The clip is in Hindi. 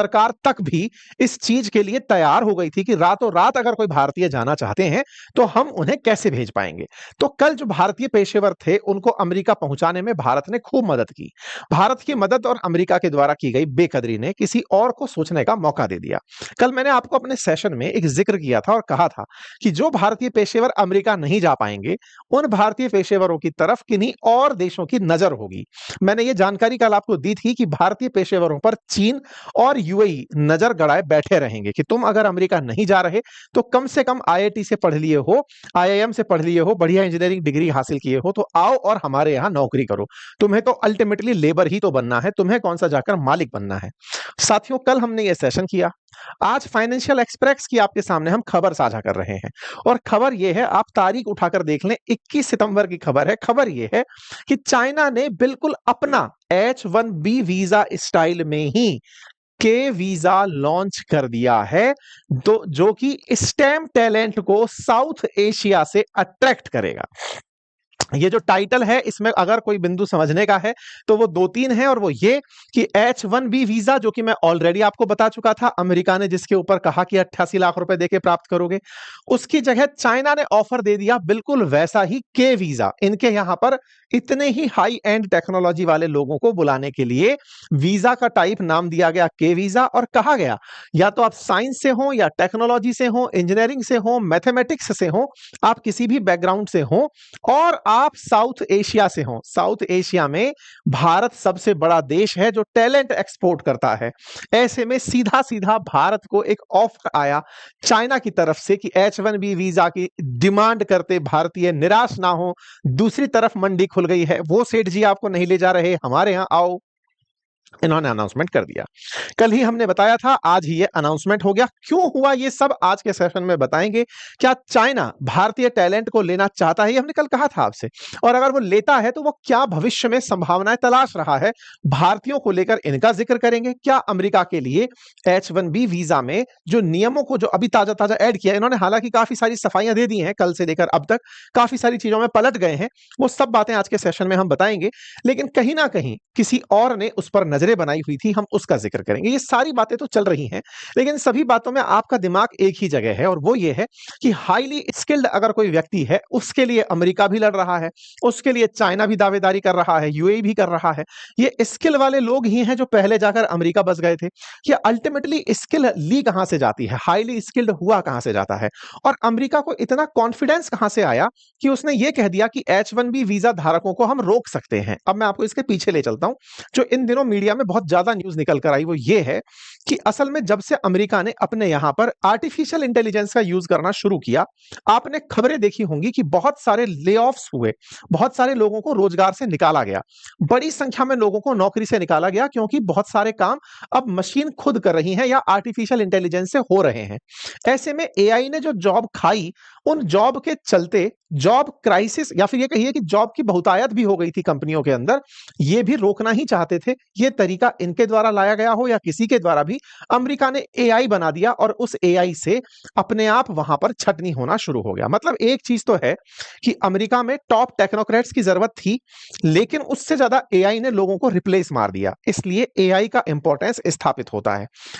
सरकार तक भी इस चीज के लिए तैयार हो गई थी कि रातों रात अगर कोई भारतीय जाना चाहते हैं तो हम उन्हें कैसे भेज पाएंगे। तो कल जो भारतीय पेशेवर थे उनको अमेरिका पहुंचाने में भारत ने खूब मदद की। भारत की मदद और अमेरिका के द्वारा की गई बेकदरी ने किसी और को सोचने का मौका दे दिया। कल मैंने आपको अपने सेशन में एक जिक्र किया था और कहा था कि जो भारतीय पेशेवर अमेरिका नहीं जा पाएंगे उन भारतीय पेशेवरों की तरफ किन्हीं और देशों की नजर होगी। मैंने ये जानकारी कल आपको दी थी कि भारतीय पेशेवरों पर चीन और यूएई नजर गड़ाए बैठे रहेंगे कि तुम अगर अमेरिका नहीं जा रहे तो कम से कम आईआईटी से पढ़ लिए हो, आईआईएम से पढ़ लिए हो, बढ़िया इंजीनियरिंग डिग्री हासिल किए हो, तो आओ और हमारे यहां नौकरी करो। तुम्हें तो अल्टीमेटली लेबर ही तो बनना है, तुम्हें कौन सा जाकर मालिक बनना है। साथियों, कल हमने ये सेशन किया। आज फाइनेंशियल एक्सप्रेस की आपके सामने हम खबर साझा कर रहे हैं और खबर यह है, आप तारीख उठाकर देख लें, 21 सितंबर की खबर है। खबर यह है कि चाइना ने बिल्कुल अपना H1B वीजा स्टाइल में ही के वीजा लॉन्च कर दिया है, तो जो कि स्टेम टैलेंट को साउथ एशिया से अट्रैक्ट करेगा। ये जो टाइटल है इसमें अगर कोई बिंदु समझने का है तो वो दो तीन है, और वो ये कि H1B वीजा, जो कि मैं ऑलरेडी आपको बता चुका था, अमेरिका ने जिसके ऊपर कहा कि 88 लाख रुपए देके प्राप्त करोगे, उसकी जगह चाइना ने ऑफर दे दिया बिल्कुल वैसा ही के वीजा। इनके यहां पर इतने ही हाई एंड टेक्नोलॉजी वाले लोगों को बुलाने के लिए वीजा का टाइप नाम दिया गया के वीजा, और कहा गया या तो आप साइंस से हो या टेक्नोलॉजी से हो, इंजीनियरिंग से हो, मैथमेटिक्स से हो, आप किसी भी बैकग्राउंड से हो और आप साउथ एशिया से हो। साउथ एशिया में भारत सबसे बड़ा देश है जो टैलेंट एक्सपोर्ट करता है। ऐसे में सीधा सीधा भारत को एक ऑफर आया चाइना की तरफ से कि H1B वीजा की डिमांड करते भारतीय निराश ना हो। दूसरी तरफ मंडी खुल गई है, वो सेठ जी आपको नहीं ले जा रहे, हमारे यहां आओ। इन्होंने अनाउंसमेंट कर दिया। कल ही हमने बताया था, आज ही ये अनाउंसमेंट हो गया। क्यों हुआ ये सब आज के सेशन में बताएंगे। क्या चाइना भारतीय टैलेंट को लेना चाहता है, ये हमने कल कहा था आपसे, और अगर वो लेता है तो वो क्या भविष्य में संभावनाएं तलाश रहा है भारतीयों को लेकर, इनका जिक्र करेंगे। क्या अमेरिका के लिए H1B वीजा में जो नियमों को जो अभी ताजा ताजा ऐड किया, इन्होंने हालांकि काफी सारी सफाइयां दे दी हैं, कल से लेकर अब तक काफी सारी चीजों में पलट गए हैं, वो सब बातें आज के सेशन में हम बताएंगे। लेकिन कहीं ना कहीं किसी और ने उस पर नजरें बनाई हुई थी, हम उसका जिक्र करेंगे। ये सारी बातें तो चल रही हैं, लेकिन सभी बातों में आपका दिमाग एक ही जगह है, और वो ये है कि हाईली स्किल्ड अगर कोई व्यक्ति है, उसके लिए अमेरिका भी लड़ रहा है, उसके लिए चाइना भी दावेदारी कर रहा है, यूएई भी कर रहा है। ये स्किल वाले लोग ही हैं जो पहले जाकर अमेरिका बस गए थे। ये अल्टीमेटली स्किल ली कहां से जाती है, हाईली स्किल्ड हुआ कहां से जाता है, और अमेरिका को इतना कॉन्फिडेंस कहां से आया कि उसने ये कह दिया कि H1B वीजा धारकों को हम रोक सकते हैं। अब मैं आपको इसके पीछे ले चलता हूं। जो इन दिनों मीडिया में बहुत ज्यादा न्यूज निकल कर आई वो ये है कि असल में जब से अमेरिका ने अपने यहां पर आर्टिफिशियल इंटेलिजेंस का यूज करना शुरू किया, आपने खबरें देखी होंगी कि बहुत सारे ले ऑफ्स हुए, बहुत सारे लोगों को रोजगार से निकाला गया, बड़ी संख्या में लोगों को नौकरी से निकाला गया, क्योंकि बहुत सारे काम अब मशीन खुद कर रही है या आर्टिफिशियल इंटेलिजेंस से हो रहे हैं। ऐसे में एआई ने जो जॉब खाई, उन जॉब के चलते जॉब क्राइसिस, या फिर ये कहिए कि जॉब की बहुतायत भी हो गई थी कंपनियों के अंदर। ये भी रोकना ही चाहते थे। ये तरीका इनके द्वारा लाया गया हो या किसी के द्वारा भी, अमेरिका ने एआई बना दिया और उस एआई से अपने आप वहां पर छटनी होना शुरू हो गया। मतलब एक चीज तो है कि अमेरिका में टॉप टेक्नोक्रेट्स की जरूरत थी, लेकिन उससे ज्यादा एआई ने लोगों को रिप्लेस मार दिया, इसलिए एआई का इंपॉर्टेंस स्थापित होता है।